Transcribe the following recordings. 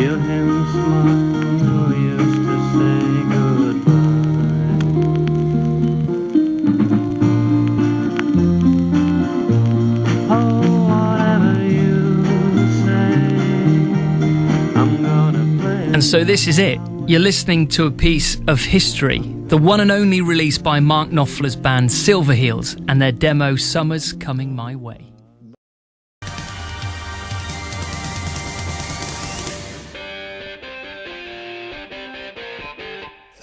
Feel him smile, who used to say goodbye. Oh, whatever you say, I'm gonna play. And so this is it. You're listening to a piece of history, the one and only release by Mark Knopfler's band Silverheels and their demo Summer's Coming My Way.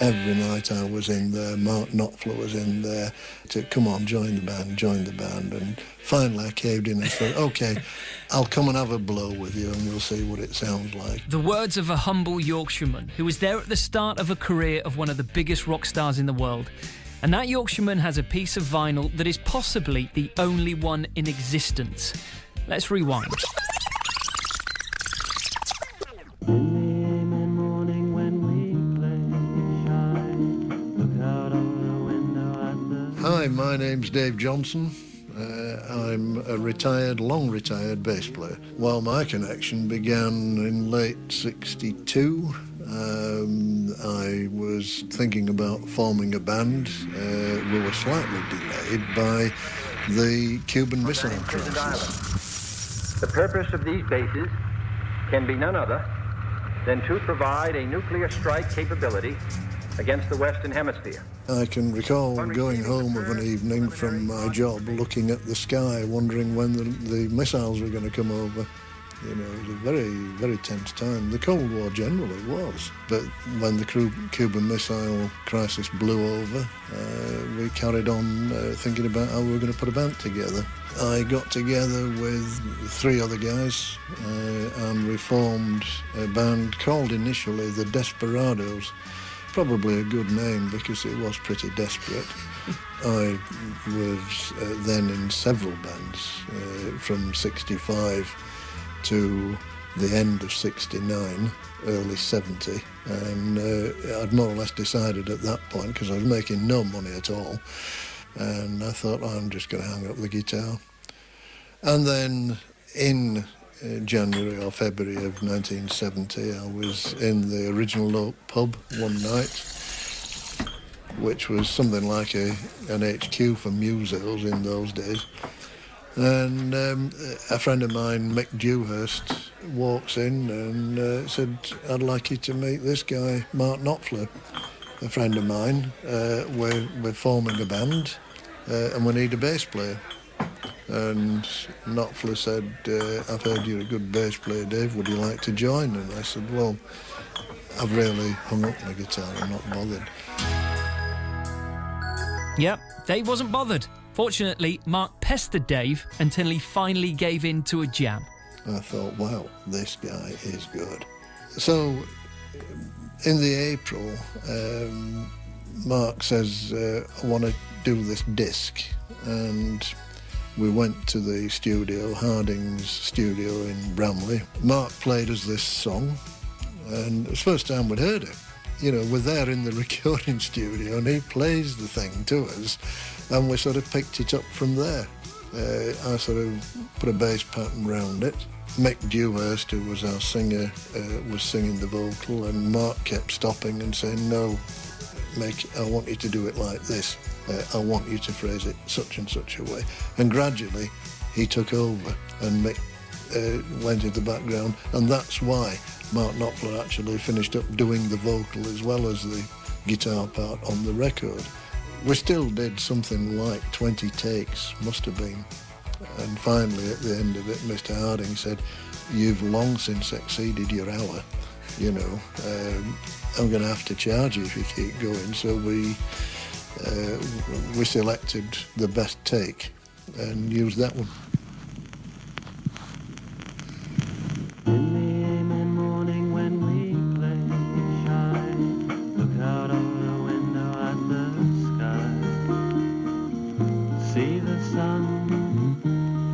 Every night I was in there, Mark Knopfler was in there to come on, join the band. And finally I caved in and said, OK, I'll come and have a blow with you and you'll see what it sounds like. The words of a humble Yorkshireman who was there at the start of a career of one of the biggest rock stars in the world. And that Yorkshireman has a piece of vinyl that is possibly the only one in existence. Let's rewind. Hi, my name's Dave Johnson. I'm a long retired bass player. While my connection began in late '62, I was thinking about forming a band. We were slightly delayed by the Cuban Missile Crisis. The purpose of these bases can be none other than to provide a nuclear strike capability against the Western Hemisphere. I can recall going home of an evening from my job, looking at the sky, wondering when the missiles were going to come over. You know, it was a very, very tense time. The Cold War generally was. But when the Cuban Missile Crisis blew over, we carried on thinking about how we were going to put a band together. I got together with 3 other guys and we formed a band called initially the Desperados. Probably a good name because it was pretty desperate. I was then in several bands from '65 to the end of '69, early '70, and I'd more or less decided at that point, because I was making no money at all, and I thought, I'm just going to hang up the guitar. And then in January or February of 1970, I was in the Original Oak pub one night, which was something like an HQ for musos in those days. And a friend of mine, Mick Dewhurst, walks in and said, I'd like you to meet this guy, Mark Knopfler, a friend of mine. We're forming a band and we need a bass player. And Knopfler said, I've heard you're a good bass player, Dave, would you like to join? And I said, well, I've really hung up my guitar, I'm not bothered. Yep, Dave wasn't bothered. Fortunately, Mark pestered Dave until he finally gave in to a jam. I thought, wow, this guy is good. So, in the April, Mark says, I want to do this disc. And we went to the studio, Harding's studio in Bramley. Mark played us this song, and it was the first time we'd heard it. You know, we're there in the recording studio, and he plays the thing to us, and we sort of picked it up from there. I sort of put a bass pattern around it. Mick Dewhurst, who was our singer, was singing the vocal, and Mark kept stopping and saying, no, Mick, I want you to do it like this. I want you to phrase it such and such a way. And gradually, he took over, and Mick went into the background, and that's why Mark Knopfler actually finished up doing the vocal as well as the guitar part on the record. We still did something like 20 takes, must have been. And finally, at the end of it, Mr. Harding said, you've long since exceeded your hour, you know. I'm going to have to charge you if you keep going. So we selected the best take and used that one. In the amen morning when we play shy, look out of the window at the sky, see the sun,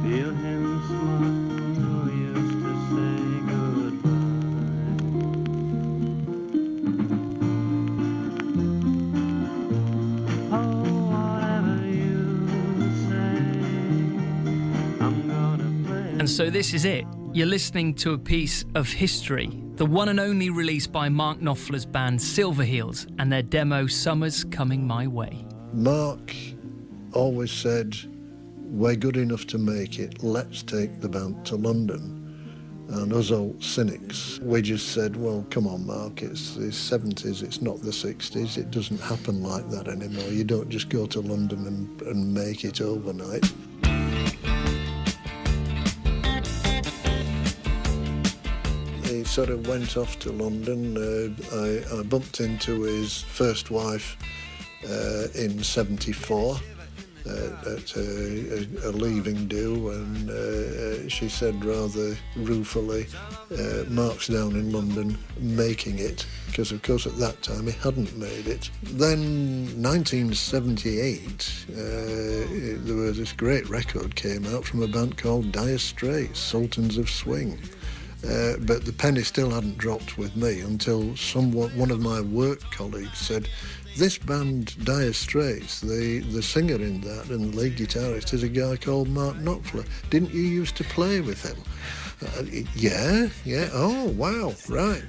feel him smile, who used to say goodbye. Oh, whatever you say, I'm gonna play. And so this is it. You're listening to a piece of history, the one and only released by Mark Knopfler's band Silverheels and their demo Summer's Coming My Way. Mark always said, we're good enough to make it, let's take the band to London. And us old cynics, we just said, well, come on, Mark, it's the 70s, it's not the 60s, it doesn't happen like that anymore. You don't just go to London and make it overnight. He sort of went off to London. I bumped into his first wife in 74 at a leaving do, and she said rather ruefully, Mark's down in London making it, because of course at that time he hadn't made it. Then 1978, there was this great record came out from a band called Dire Straits, Sultans of Swing. But the penny still hadn't dropped with me until one of my work colleagues said, this band, Dire Straits, the singer in that and the lead guitarist is a guy called Mark Knopfler. Didn't you used to play with him? Yeah, oh, wow, right.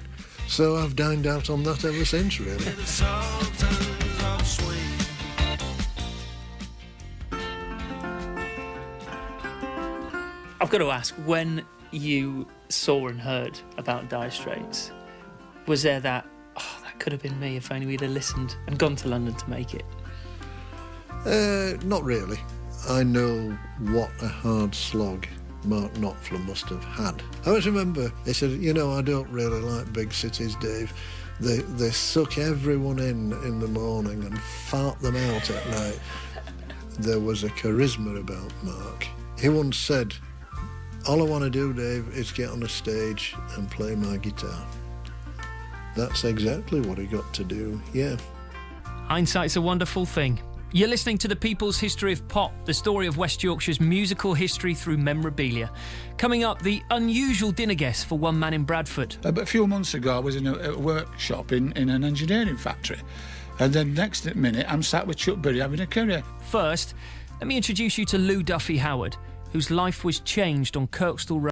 So I've dined out on that ever since, really. I've got to ask, when you saw and heard about Dire Straits, was there that, oh, that could have been me if only we'd have listened and gone to London to make it? Not really. I know what a hard slog Mark Knopfler must have had. I always remember he said, you know, I don't really like big cities, Dave. They suck everyone in the morning and fart them out at night. There was a charisma about Mark. He once said, all I want to do, Dave, is get on a stage and play my guitar. That's exactly what he got to do, yeah. Hindsight's a wonderful thing. You're listening to The People's History of Pop, the story of West Yorkshire's musical history through memorabilia. Coming up, the unusual dinner guest for one man in Bradford. But a few months ago, I was in a workshop in an engineering factory. And then next minute, I'm sat with Chuck Berry having a curry. First, let me introduce you to Lou Duffy Howard, whose life was changed on Kirkstall Road.